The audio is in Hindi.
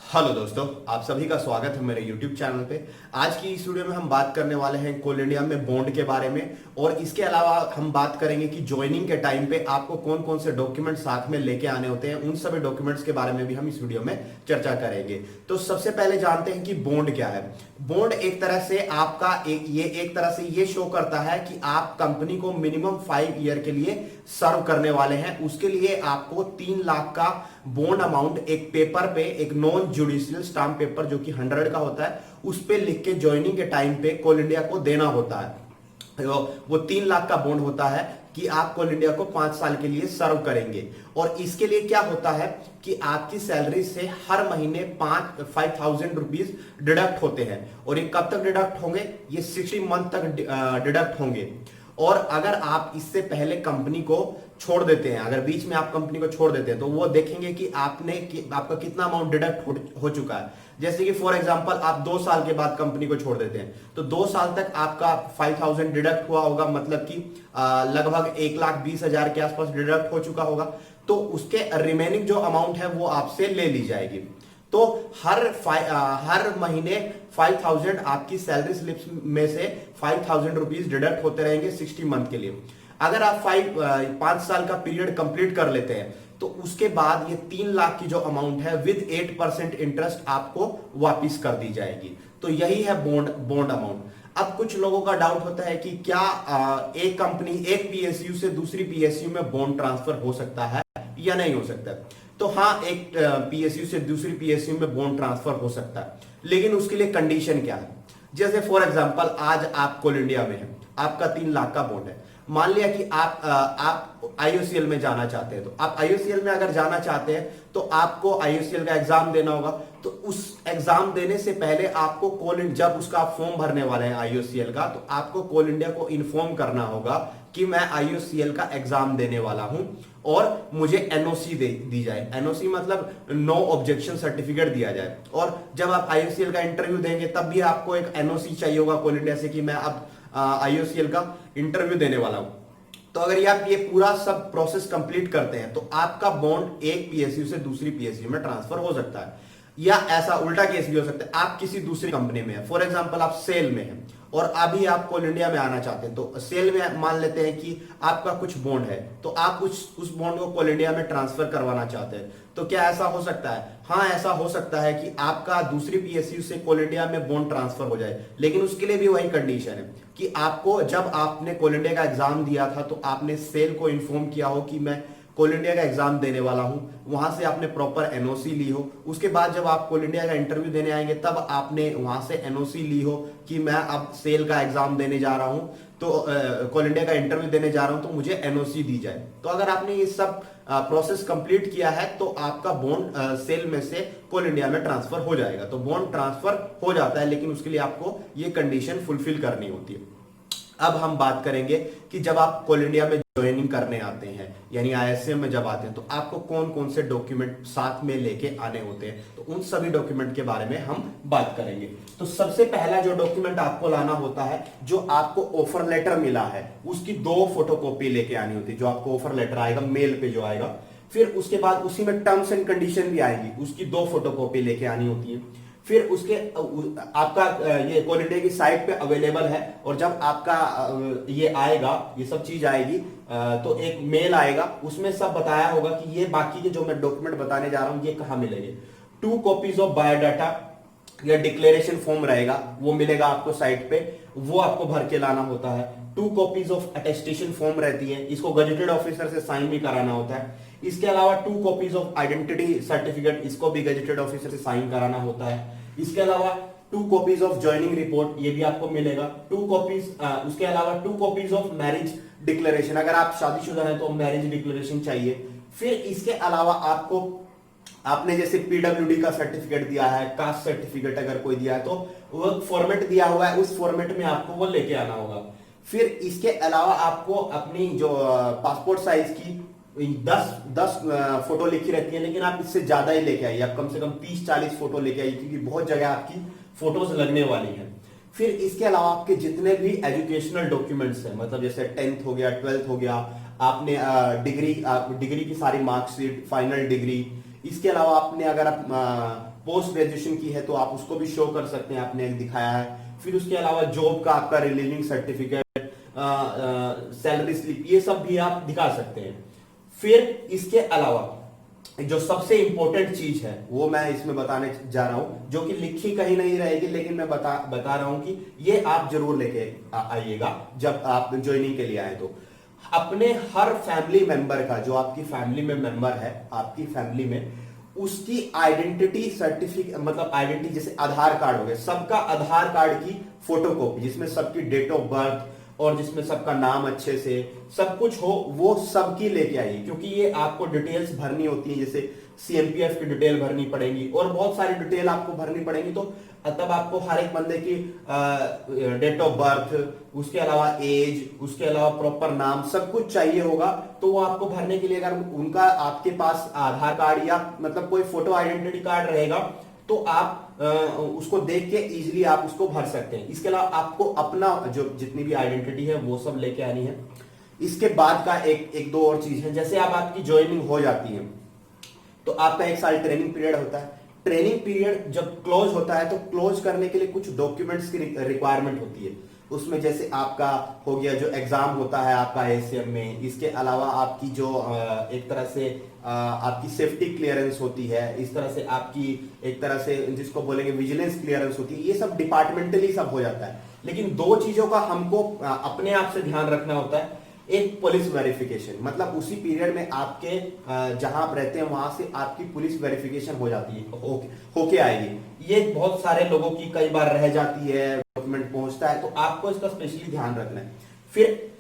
हेलो दोस्तों, आप सभी का स्वागत है मेरे YouTube चैनल पे। आज की इस वीडियो में हम बात करने वाले हैं कोल इंडिया में बॉन्ड के बारे में, और इसके अलावा हम बात करेंगे कि ज्वाइनिंग के टाइम पे आपको कौन कौन से डॉक्यूमेंट साथ में लेके आने होते हैं। उन सभी डॉक्यूमेंट्स के बारे में भी हम इस वीडियो में चर्चा करेंगे। तो सबसे पहले जानते हैं कि बॉन्ड क्या है। बॉन्ड एक तरह से आपका एक तरह से ये शो करता है कि आप कंपनी को मिनिमम 5 ईयर के लिए सर्व करने वाले हैं। उसके लिए आपको 3 लाख का बॉन्ड अमाउंट एक पेपर पे, एक नॉन जुडिशियल स्टाम्प पेपर जो कि 100 का होता है, उस पे लिख के ज्वाइनिंग के टाइम पे कोल इंडिया को देना होता है। वो 3 लाख का बॉन्ड होता है कि आप कोल इंडिया को 5 साल के लिए सर्व करेंगे। और इसके लिए क्या होता है कि आपकी सैलरी से हर महीने 5,000 रुपीज डिडक्ट होते हैं। और ये कब तक डिडक्ट होंगे? ये 60 मंथ तक डिडक्ट होंगे। और अगर आप इससे पहले कंपनी को छोड़ देते हैं, अगर बीच में आप कंपनी को छोड़ देते हैं, तो वो देखेंगे कि आपका कितना अमाउंट डिडक्ट हो चुका है। जैसे कि फॉर एग्जांपल आप 2 साल के बाद कंपनी को छोड़ देते हैं, तो 2 साल तक आपका 5,000 डिडक्ट हुआ होगा, मतलब कि लगभग 1,20,000 के आसपास डिडक्ट हो चुका होगा। तो उसके रिमेनिंग जो अमाउंट है वो आपसे ले ली जाएगी। तो हर महीने 5,000 आपकी सैलरी स्लिप में से 5,000 रुपीज डिडक्ट होते रहेंगे 60 मंथ के लिए। अगर आप 5 साल का पीरियड कंप्लीट कर लेते हैं, तो उसके बाद ये 3 लाख की जो अमाउंट है विद 8% इंटरेस्ट आपको वापिस कर दी जाएगी। तो यही है बॉन्ड अमाउंट। अब कुछ लोगों का डाउट होता है कि क्या एक कंपनी एक पीएसयू से दूसरी पीएसयू में बॉन्ड ट्रांसफर हो सकता है या नहीं हो सकता। तो हाँ, एक पीएसयू से दूसरी पीएसयू में बॉन्ड ट्रांसफर हो सकता है, लेकिन उसके लिए कंडीशन क्या है। जैसे फॉर एग्जांपल आज आप कोल इंडिया में हैं, आपका 3 लाख का बॉन्ड है। मान लिया कि आप आईओसीएल में जाना चाहते हैं, तो आप आईओसीएल में अगर जाना चाहते हैं तो आपको आईओसीएल का एग्जाम देना होगा। तो उस एग्जाम देने से पहले आपको जब उसका आप फॉर्म भरने वाले हैं आईओसीएल का, तो आपको कोल इंडिया को इन्फॉर्म करना होगा कि मैं आईओसीएल का एग्जाम देने वाला हूं और मुझे एनओसी दी जाए। एनओसी मतलब नो ऑब्जेक्शन सर्टिफिकेट दिया जाए। और जब आप आईओसीएल का इंटरव्यू देंगे तब भी आपको एक एनओसी चाहिए होगा कोल इंडिया से कि मैं अब आईओसीएल का इंटरव्यू देने वाला हूं। तो अगर आप ये पूरा सब प्रोसेस कंप्लीट करते हैं, तो आपका बॉन्ड एक पीएसयू से दूसरी पीएसयू में ट्रांसफर हो सकता है। या ऐसा उल्टा केस भी हो सकता है, आप किसी दूसरी कंपनी में हैं, फॉर एग्जांपल आप सेल में हैं और अभी आप कोल इंडिया में आना चाहते हैं। तो सेल में मान लेते हैं कि आपका कुछ बॉन्ड है, तो आप उस बॉन्ड को कोल इंडिया में ट्रांसफर करवाना चाहते हैं। तो क्या ऐसा हो सकता है? हाँ, ऐसा हो सकता है कि आपका दूसरी पीएसयू से कोल इंडिया में बॉन्ड ट्रांसफर हो जाए, लेकिन उसके लिए भी वही कंडीशन है कि आपको, जब आपने कोल इंडिया का एग्जाम दिया था, तो आपने सेल को इन्फॉर्म किया हो कि मैं कोल इंडिया का एग्जाम देने वाला हूं। वहां से आपने प्रॉपर एनओसी ली हो। उसके बाद जब आप कोल इंडिया का इंटरव्यू देने आएंगे, तब आपने वहां से एनओसी ली हो कि मैं अब सेल का एग्जाम देने जा रहा हूं, तो कोल इंडिया का इंटरव्यू देने जा रहा हूं, तो मुझे एनओसी दी जाए। तो अगर आपने ये सब प्रोसेस कंप्लीट किया है, तो आपका बॉन्ड सेल में से कोल इंडिया में ट्रांसफर हो जाएगा। तो बॉन्ड ट्रांसफर हो जाता है, लेकिन उसके लिए आपको ये कंडीशन फुलफिल करनी होती है। अब हम बात करेंगे कि जब आप कोल इंडिया में ज्वाइनिंग करने आते हैं, यानी आईएसएम में जब आते हैं, तो आपको कौन कौन से डॉक्यूमेंट साथ में लेके आने होते हैं। तो उन सभी डॉक्यूमेंट के बारे में हम बात करेंगे। तो सबसे पहला जो डॉक्यूमेंट आपको लाना होता है, जो आपको ऑफर लेटर मिला है, उसकी 2 फोटोकॉपी लेके आनी होती है। जो आपको ऑफर लेटर आएगा मेल पे जो आएगा, फिर उसके बाद उसी में टर्म्स एंड कंडीशन भी आएगी, उसकी 2 फोटोकॉपी लेके आनी होती है। फिर उसके आपका ये कोल इंडिया की साइट पे अवेलेबल है, और जब आपका ये आएगा, ये सब चीज आएगी, तो एक मेल आएगा, उसमें सब बताया होगा कि ये बाकी के जो मैं डॉक्यूमेंट बताने जा रहा हूं ये कहां मिलेंगे। 2 कॉपीज ऑफ बायोडाटा या डिक्लेरेशन फॉर्म रहेगा, वो मिलेगा आपको साइट पे, वो आपको भर के लाना होता है। 2 कॉपीज ऑफ अटेस्टेशन फॉर्म रहती है, इसको गजेटेड ऑफिसर से साइन भी कराना होता है। इसके अलावा 2 कॉपीज ऑफ आइडेंटिटी सर्टिफिकेट, इसको भी गजेटेड ऑफिसर से साइन कराना होता है। इसके अलावा 2 कॉपीज ऑफ ज्वाइनिंग रिपोर्ट, ये भी आपको मिलेगा। 2 कॉपीज, उसके अलावा 2 कॉपीज ऑफ मैरिज डिक्लेरेशन, अगर आप शादीशुदा हैं तो मैरिज डिक्लेरेशन चाहिए। फिर इसके अलावा आपने जैसे पीडब्ल्यूडी का सर्टिफिकेट दिया है, कास्ट सर्टिफिकेट अगर कोई दिया है, तो वो फॉर्मेट दिया हुआ है, उस फॉर्मेट में आपको वो लेके आना होगा। फिर इसके अलावा आपको अपनी जो पासपोर्ट साइज की 10 फोटो लिखी रहती है, लेकिन आप इससे ज्यादा ही लेके आइए। आप कम से कम 30-40 फोटो लेके आइए, क्योंकि बहुत जगह आपकी फोटोज लगने वाली है। फिर इसके अलावा आपके जितने भी एजुकेशनल डॉक्यूमेंट्स हैं, मतलब जैसे 10th हो गया, 12th हो गया, आपने डिग्री की सारी मार्कशीट, फाइनल डिग्री, इसके अलावा आपने अगर आप पोस्ट ग्रेजुएशन की है तो आप उसको भी शो कर सकते हैं, आपने दिखाया है। फिर उसके अलावा जॉब का आपका रिलीविंग सर्टिफिकेट, सैलरी स्लिप, ये सब भी आप दिखा सकते हैं। फिर इसके अलावा जो सबसे इंपॉर्टेंट चीज है वो मैं इसमें बताने जा रहा हूं, जो कि लिखी कहीं नहीं रहेगी, लेकिन मैं बता रहा हूं कि ये आप जरूर लेके आइएगा जब आप ज्वाइनिंग के लिए आए। तो अपने हर फैमिली मेंबर का, जो आपकी फैमिली में मेंबर है आपकी फैमिली में, उसकी आइडेंटिटी सर्टिफिकेट, मतलब आइडेंटिटी जैसे आधार कार्ड हो गया, सबका आधार कार्ड की फोटोकॉपी जिसमें सबकी डेट ऑफ बर्थ और जिसमें सबका नाम अच्छे से सब कुछ हो, वो सबकी लेके आइए, क्योंकि ये आपको डिटेल्स भरनी होती है, जैसे सीएमपीएफ की डिटेल भरनी पड़ेगी और बहुत सारी डिटेल आपको भरनी पड़ेगी। तो तब आपको हर एक बंदे की डेट ऑफ बर्थ, उसके अलावा एज, उसके अलावा प्रॉपर नाम, सब कुछ चाहिए होगा। तो वो आपको भरने के लिए अगर उनका आपके पास आधार कार्ड या मतलब कोई फोटो आइडेंटिटी कार्ड रहेगा तो आप उसको देख के इजीली आप उसको भर सकते हैं। इसके अलावा आपको अपना जो जितनी भी आइडेंटिटी है वो सब लेके आनी है। इसके बाद का एक दो और चीज है, जैसे आप आपकी ज्वाइनिंग हो जाती है तो आपका 1 साल ट्रेनिंग पीरियड होता है। ट्रेनिंग पीरियड जब क्लोज होता है तो क्लोज करने के लिए कुछ डॉक्यूमेंट्स की रिक्वायरमेंट होती है। उसमें जैसे आपका हो गया जो एग्जाम होता है आपका एसीएम में, इसके अलावा आपकी जो एक तरह से आपकी सेफ्टी क्लियरेंस होती है, इस तरह से आपकी एक तरह से जिसको बोलेंगे विजिलेंस क्लियरेंस होती है, ये सब डिपार्टमेंटली सब हो जाता है। लेकिन दो चीजों का हमको अपने आप से ध्यान रखना होता है। एक पुलिस वेरिफिकेशन, मतलब उसी पीरियड में आपके जहां आप रहते हैं वहां से आपकी पुलिस वेरिफिकेशन हो जाती है, होके आएगी। ये बहुत सारे लोगों की कई बार रह जाती है, डॉक्यूमेंट पहुंचता है, तो आपको इसका स्पेशली ध्यान रखना है। फिर